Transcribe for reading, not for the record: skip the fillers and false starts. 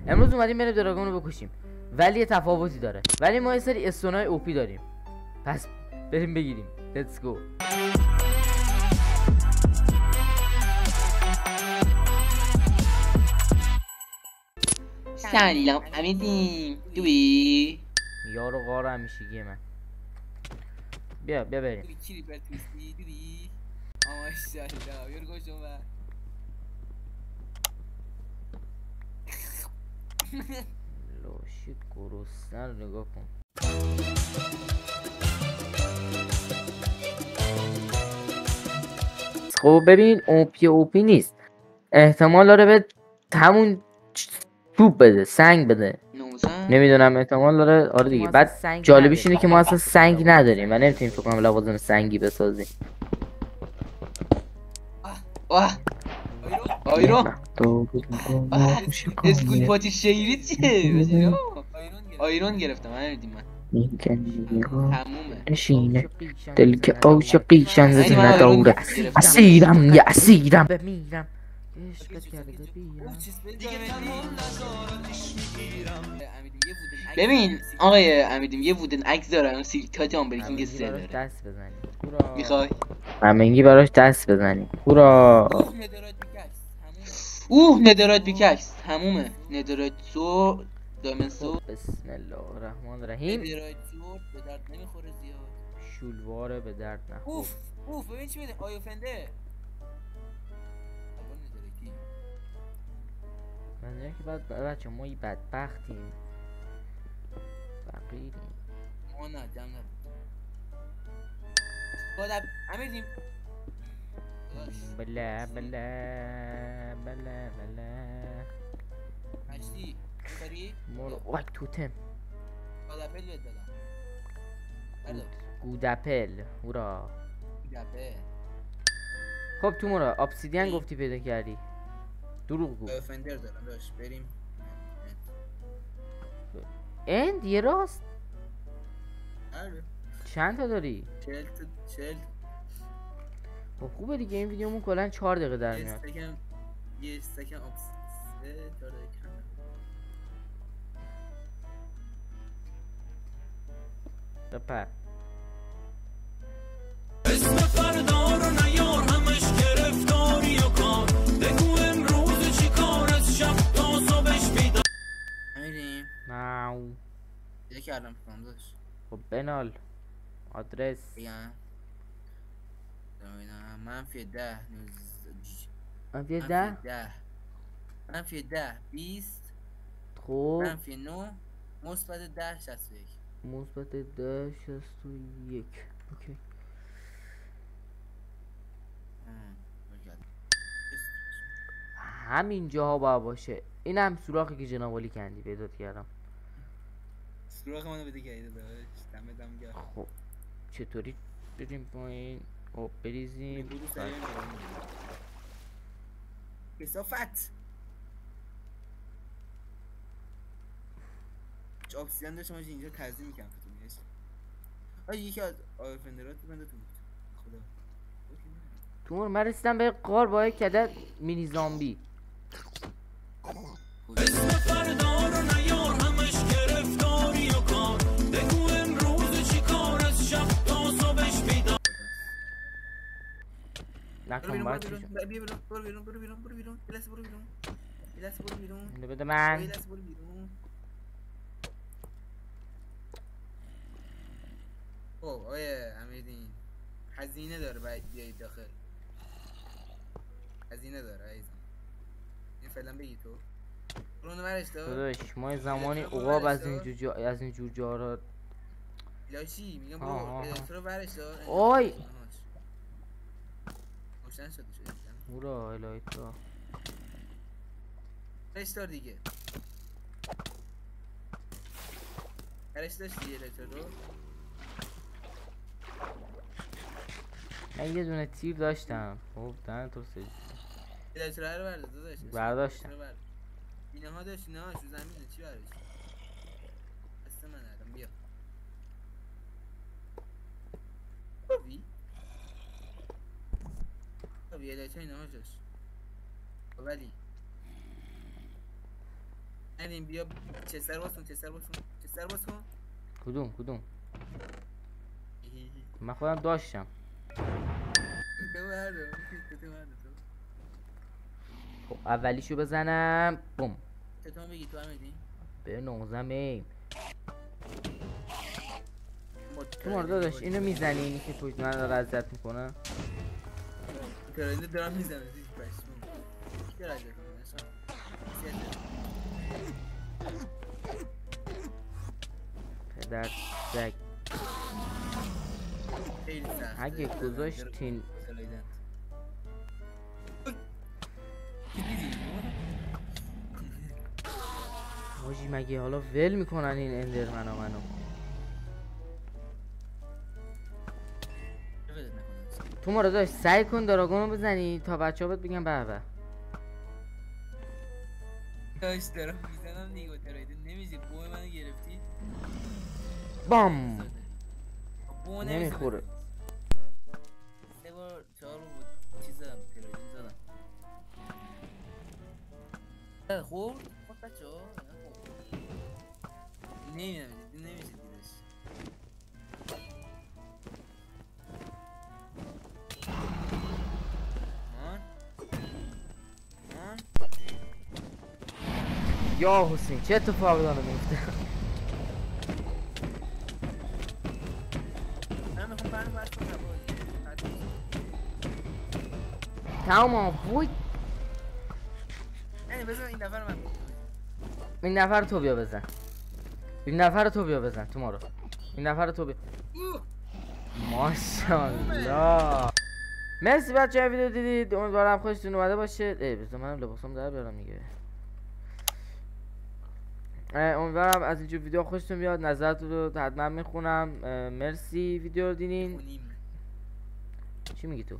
امروز اومدیم بریم دراگون رو بکشیم، ولی یه تفاوتی داره. ولی ما یه سری استونای اوپی داریم، پس بریم بگیریم. Let's go. سلام امیدیم دوی یارو غار همیشگی من. بیا بریم. چی ریپر تویستی دوی ماشاءالله یارو گوش اومد لاشی گرسنه رو نگاه کن. خب ببین اوپی نیست، احتمال داره به همون چوب بده، سنگ بده، نمیدونم، احتمال داره. آره دیگه. بعد جالبیش اینه که ما اصلا سنگ نداریم و نمیتونیم فکر کنم لوازم سنگی بسازیم. آیرون اسکول پاتی شیری چیه؟ آیرون گرفتم امیدیم من تمومه نشینه دل که عاشقیشن من نداره، اسیرم یه اسیرم بمیرم عشقت کرده بیرم. ببین آقای امیدیم یه وودن عکس داره اون سیلیکات آن بریکینگ سه داره دست بزنیم. میخوای؟ همینگی براش دست بزنیم. هورا ندارات بیککس تمومه. ندارات سو دایمن سو بسم الله الرحمن الرحیم. ندارات سو به درد نمیخوره زیاد. شلواره به درد نخور. اوف ببین چی میده آیو فنده من که بعد بچه ما یه بدبختیم، فقیریم. ما نه دم نه بادم امیدیم بله هشتی میخوری؟ مورو وای توتم گودپل بهت دادم گودپل. هورا. گودپل خب تو مورا ابسیدین گفتی پیدا کردی، دروغ گو. فندر دارم داشت بریم اند یه راست آره چند تا داری؟ 40 خب خوبه دیگه، این ویدیومون کلا 4 دقیقه در میاد. یه استکم آبسیده داره کم بپر اسم فردا رو نیار همش گرفتاری و کار بگو امروز چی کار از شب تا صبحش بیدار امیدیم ناو. یه کردم فکرم داشت خب بنال آدرس بگم منفی 10 منفی 10 20 خب منفی 9 مثبت 10 61 مثبت 10 61. اوکی. همین جاها باید باشه. این هم سوراخی که جناب علی کندی پیدات کردم. سوراخ منو بده که داداش دم گرم. خب چطوری بریم پایین؟ خب بریزیم کثافت چه آبسیدن داشتم اینجا تزیین میکنم که تو میگشت یکی از آیفندرات بنده تو بود خدا تو من رسیدم به قار با یک عدد مینی زامبی. اسم فردا رو نیار همش گرفتاری و کار بگو امروز چی کار از شب تا صبحش بیدار نکن باید برو بیرون بلس برو بیرون اینو بده من. بلس برو بیرون خب آیه امیدین هزینه داره باید بیایید داخل هزینه داره عزیزم این فعلا بگی تو برونو برش داداش ما زمانی عقاب از این جور جارا لاشی میگم برو الکترو برش دار اوی روشن شده هورا الایترا برش دار دیگه برش داشتی الکترو من یه دونه تیر داشتم. خب دهن تو سجی الکترو رو برده داداش برداشتم. اینه ها داشت اینه هاش رو زمینه چی برداشت دست من ندارم بیا خب یه الکترو اینه ها جاش ولی این بیا چه سر باز کن چه سر باز کن کدوم من خودم داشتم. تو برده تو خب اولیشو بزنم بوم. چطور بگی تو همیدی؟ به نوزم ایم تو مورد داشت اینو میزنی اینی که پشت من داره اذیت میکنه. تراینده دارم میزنم زیش بشمون کی داره اذیت میکنه؟ پدر سگ خیلی سخته اگه گذاشتین حاجی مگه حالا ول میکنن این اندرمنو منو؟ تو ما رو داشت سعی کن دراگونو بزنی تا بچه ها بهت بگن به به. داشت دارم میزنم نیگو ترایده نمیزی بوه منو گرفتی بام بوه نمیخوره. 3 بار 4 بود چیز زدم ترایده زدم خورد خورد بچه ها نمیزید دیدش یا حسین چه اتفاقی داره میفته؟ من میخوام برنو باید کنم تمام وای نه بذار این دفعه من این نفر تو بیا بزن. این نفر تو بیا بزن تو ما رو. این نفر تو بیا. ماشاءالله. مرسی بچه‌ها ویدیو دیدید. امیدوارم خوشتون اومده باشه. بذار منم لباسام در بیارم میگه. امیدوارم از اینجور ویدیو خوشتون بیاد. نظرتون رو حتما میخونم. مرسی ویدیو رو دیدین. چی میگی تو؟